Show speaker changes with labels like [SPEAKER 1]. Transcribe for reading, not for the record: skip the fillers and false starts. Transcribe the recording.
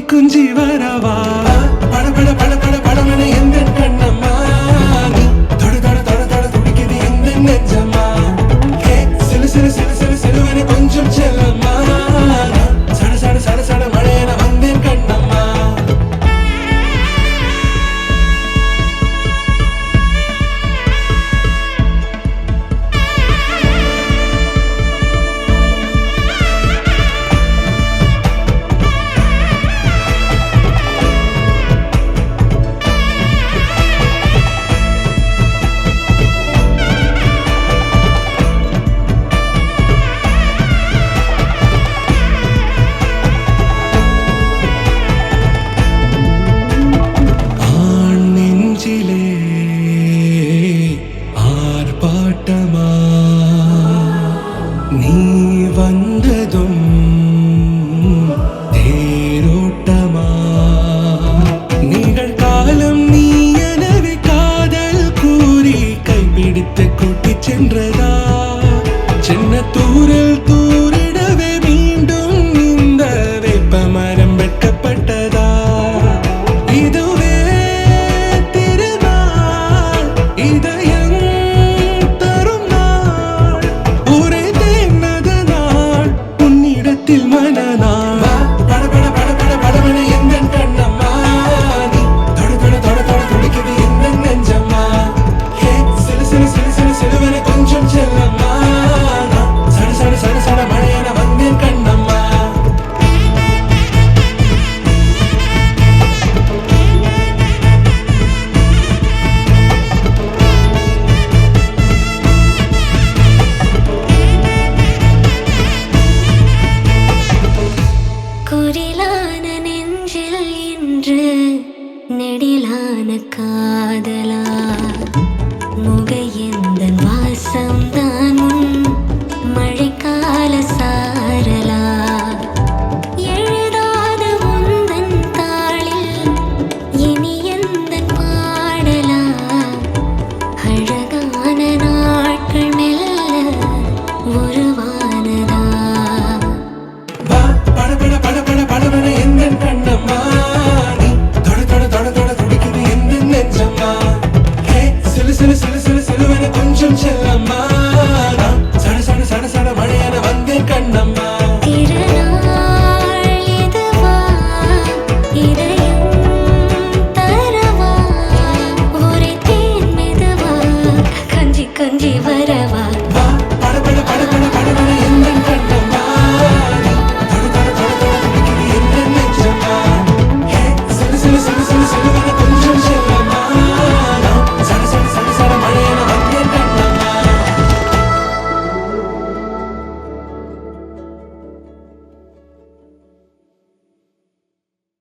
[SPEAKER 1] குஞ்சி வரவா பட பட பட பட படமென எந்த கண்ணம்மா நீ தொட தொட தொட தொட துடிக்குது எந்த நெஞ்சம்மா சிலு சிலு சிலு சிலு சிலுவென கொஞ்சம் செல்லம்மா சட சட சட சட மழையென வந்தேன் கண்ணம்மா நீ வந்ததும் தேரோட்டமா நிகழ்காலம் நீ எனவே காதல் கூறி கைப்பிடித்து கூட்டிச் சென்றதா சின்ன தூரல் தூரிடவே மீண்டும் இந்த வேப்ப மரம் வெட்கப்பட்டதா இதுவே திருநாள் இதயம்
[SPEAKER 2] குரிலான நெஞ்சில் இன்று நெடிலான காதலா